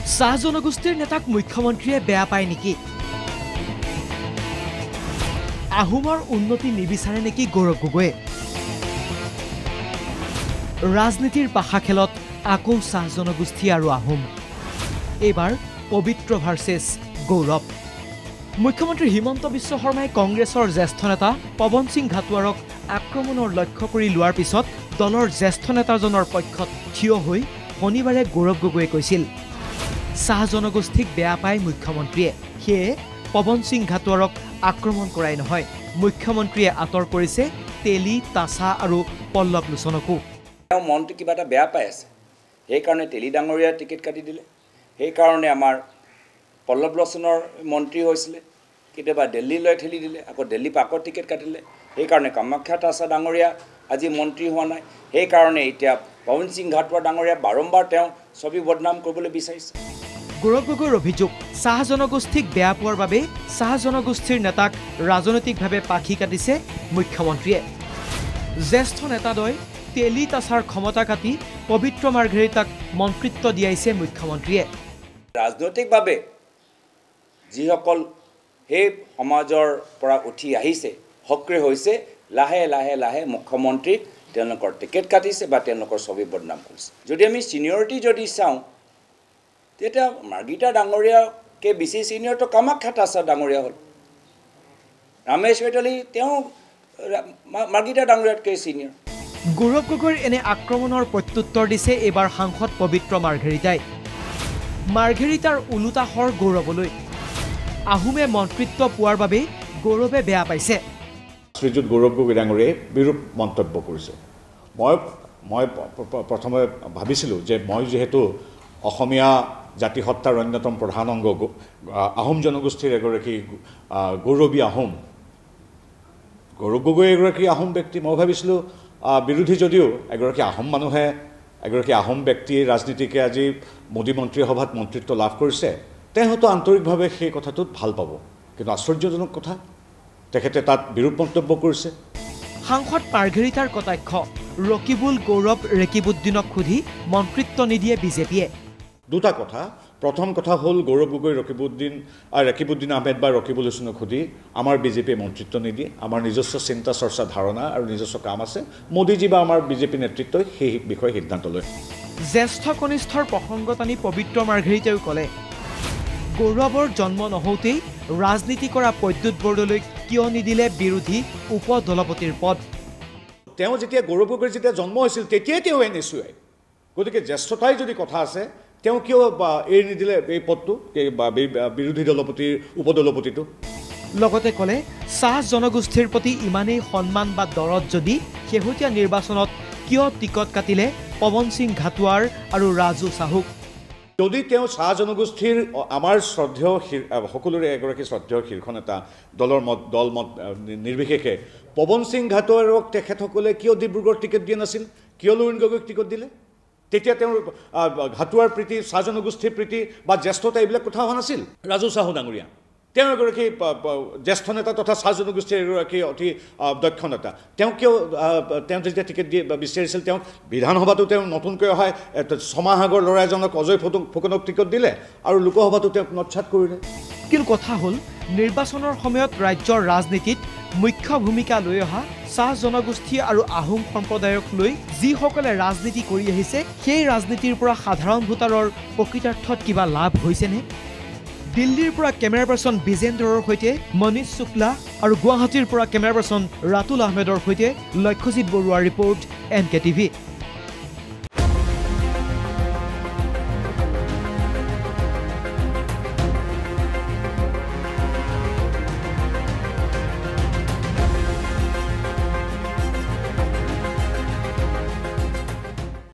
চাহ জনগোষ্ঠীৰ নেতাক মুখ্যমন্ত্ৰীয়ে বেয়া পায় নেকি? আহোমৰ উন্নতি নিবিচাৰে নেকি গৌৰৱ গগৈয়ে? ৰাজনীতিৰ পাশা খেলত আকৌ চাহ জনগোষ্ঠী আৰু আহোম। এইবাৰ পবিত্ৰ ভাৰ্চেছ গৌৰৱ। মুখ্যমন্ত্ৰী হিমন্ত বিশ্ব শৰ্মাই কংগ্ৰেছৰ জ্যেষ্ঠ নেতা পৱন সিং ঘাটোৱাৰক আক্ৰমণৰ লক্ষ্য কৰি লোৱাৰ পিছত দলৰ জ্যেষ্ঠ নেতাজনৰ পক্ষত থিয় হৈ শনিবাৰে গৌৰৱ গগৈয়ে কৈছিল, চাহ জনগোষ্ঠীক বেয়া পায় মুখ্যমন্ত্ৰীয়ে, সেয়ে পৱন সিং ঘাটোৱাৰক আক্ৰমণ কৰাই নহয়, মুখ্যমন্ত্ৰীয়ে আঁতৰ কৰিছে তেলী, তাছা আৰু পল্লৱ লোচনকো। মনটো কিবা এটা বেয়া পাই আছে, সেইকাৰণে তেলী ডাঙৰীয়াৰ টিকেট কাটি দিলে। সেইকাৰণে আমাৰ পল্লৱ লোচনৰ মন্ত্ৰী হৈছিলে, কেতিয়াবা দিল্লীলৈ ঠেলি দিলে, আকৌ দিল্লীৰ পৰা আকৌ টিকেট কাটিলে। সেইকাৰণে কামাখ্যা তাছা ডাঙৰীয়া আজি মন্ত্ৰী হোৱা নাই। সেইকাৰণে এতিয়া পৱন সিং ঘাটোৱাৰ ডাঙৰীয়া বাৰম্বাৰ তেওঁ ছবি বদনাম কৰিবলৈ বিচাৰিছে। গৌৰৱ গগৈৰ অভিযোগ, চাহ জনগোষ্ঠীক বেয়া পোৱাৰ বাবে চাহ জনগোষ্ঠীৰ নেতাক ৰাজনৈতিকভাৱে পাখি কাটিছে মুখ্যমন্ত্ৰীয়ে। জ্যেষ্ঠ নেতাদ্বয় তেলী তাছাৰ ক্ষমতা কাটি পবিত্ৰ মাৰ্ঘেৰিটাক মন্ত্ৰিত্ব দিয়াইছে মুখ্যমন্ত্ৰীয়ে। ৰাজনৈতিকভাৱে যিসকল সেই সমাজৰ পৰা উঠি আহিছে, সক্ৰিয় হৈছে, লাহে লাহে লাহে মুখ্যমন্ত্ৰীক তেওঁলোকৰ টিকেট কাটিছে বা তেওঁলোকৰ ছবি বদনাম কৰিছে। যদি আমি ছিনিয়ৰিটি যদি চাওঁ, তেতিয়া মাৰ্ঘেৰিটা ডাঙৰীয়াকে বেছি ছিনিয়ৰটো কামাখ্যা তাছা ডাঙৰীয়া হ'ল। ৰামেশ চৈতালী তেওঁ মাৰ্ঘেৰিটা ডাঙৰীয়াতকৈ ছিনিয়ৰ। গৌৰৱ গগৈৰ এনে আক্ৰমণৰ প্ৰত্যুত্তৰ দিছে এইবাৰ সাংসদ পবিত্ৰ মাৰ্ঘেৰিটাই। মাৰ্ঘেৰিটাৰ ওলোটা হৰ গৌৰৱলৈ। আহোমে মন্ত্ৰিত্ব পোৱাৰ বাবে গৌৰৱে বেয়া পাইছে। শ্ৰীযুত গৌৰৱ গগৈ ডাঙৰীয়ে বিৰূপ মন্তব্য কৰিছে। মই প্ৰথমে ভাবিছিলোঁ যে মই যিহেতু অসমীয়া জাতিসত্তাৰ অন্যতম প্ৰধান অংগ, আহোম জনগোষ্ঠীৰ এগৰাকী গৌৰৱী আহোম, গৌৰৱ গগৈ এগৰাকী আহোম ব্যক্তি, মই ভাবিছিলোঁ বিৰোধী যদিও এগৰাকী আহোম মানুহে, এগৰাকী আহোম ব্যক্তিয়ে ৰাজনীতিকে আজি মোদী মন্ত্ৰীসভাত মন্ত্ৰিত্ব লাভ কৰিছে, তেওঁ হয়তো আন্তৰিকভাৱে সেই কথাটোত ভাল পাব। কিন্তু আশ্চৰ্যজনক কথা, তেখেতে তাত বিৰূপ মন্তব্য কৰিছে। সাংসদ মাৰ্ঘেৰিটাৰ কটাক্ষ, ৰকিবুল গৌৰৱ ৰেকিবুদ্দিনক সুধি মন্ত্ৰিত্ব নিদিয়ে বিজেপিয়ে। দুটা কথা। প্ৰথম কথা হ'ল গৌৰৱ গগৈ ৰেকিবুদ্দিন আহমেদ বা ৰকিবুল হুছেইনক সুধি আমাৰ বিজেপিয়ে মন্ত্ৰিত্ব নিদিয়ে। আমাৰ নিজস্ব চিন্তা চৰ্চা ধাৰণা আৰু নিজস্ব কাম আছে। মোদীজী বা আমাৰ বিজেপি নেতৃত্বই সেই বিষয়ে সিদ্ধান্ত লয়। জ্যেষ্ঠ কনিষ্ঠৰ প্ৰসংগ টানি পবিত্ৰ মাৰ্ঘেৰিটাইও ক'লে, গৌৰৱৰ জন্ম নহওঁতেই ৰাজনীতি কৰা প্ৰদ্যুৎ বৰদলৈ কিয় নিদিলে বিৰোধী উপ দলপতিৰ পদ? তেওঁ যেতিয়া গৌৰৱ গগৈৰ যেতিয়া জন্ম হৈছিল তেতিয়াই তেওঁ NSUI। গতিকে জ্যেষ্ঠতাই যদি কথা আছে, তেওঁ কিয় এৰি নিদিলে এই পদটো বা বিৰোধী দলপতিৰ উপদলপতিটো? লগতে ক'লে, চাহ জনগোষ্ঠীৰ প্ৰতি ইমানেই সন্মান বা দৰদ যদি শেহতীয়া নিৰ্বাচনত কিয় টিকট কাটিলে পৱন সিং ঘাটোৱাৰ আৰু ৰাজু চাহুক? যদি তেওঁ চাহ জনগোষ্ঠীৰ আমাৰ শ্ৰদ্ধেয় সকলোৰে এগৰাকী শ্ৰদ্ধেয় শীৰ্ষ নেতা, দল মত নিৰ্বিশেষে পৱন সিং ঘাটোৱাৰক তেখেতসকলে কিয় ডিব্ৰুগড় টিকেট দিয়া নাছিল? কিয় লুৰিণ গগৈক টিকট দিলে? তেতিয়া তেওঁৰ ঘাটোৱাৰ প্ৰীতি, চাহ জনগোষ্ঠীৰ প্ৰীতি বা জ্যেষ্ঠতা এইবিলাক কথা হোৱা নাছিল। ৰাজু চাহু ডাঙৰীয়া তেওঁ এগৰাকী জ্যেষ্ঠ নেতা তথা চাহ জনগোষ্ঠীৰ এগৰাকী অতি দক্ষ নেতা। তেওঁ যেতিয়া টিকেট বিচাৰিছিল, তেওঁক বিধানসভাতো তেওঁ নতুনকৈ অহা ছমাহ আগৰ ল'ৰা এজনক অজয় ফুকনক টিকট দিলে আৰু লোকসভাতো তেওঁক নৎসাত কৰিলে। কিন্তু কথা হ'ল, নিৰ্বাচনৰ সময়ত ৰাজ্যৰ ৰাজনীতিত মুখ্য ভূমিকা লৈ অহা চাহ জনগোষ্ঠী আৰু আহোম সম্প্ৰদায়ক লৈ যিসকলে ৰাজনীতি কৰি আহিছে, সেই ৰাজনীতিৰ পৰা সাধাৰণ ভোটাৰৰ প্ৰকৃতাৰ্থত কিবা লাভ হৈছেনে? দিল্লীৰ পৰা কেমেৰা পাৰ্চন বিজেন্দ্ৰৰ সৈতে মনীষ শুক্লা আৰু গুৱাহাটীৰ পৰা কেমেৰা পাৰ্চন ৰাতুল আহমেদৰ সৈতে লক্ষ্যজিৎ বৰুৱাৰ ৰিপৰ্ট NKTV।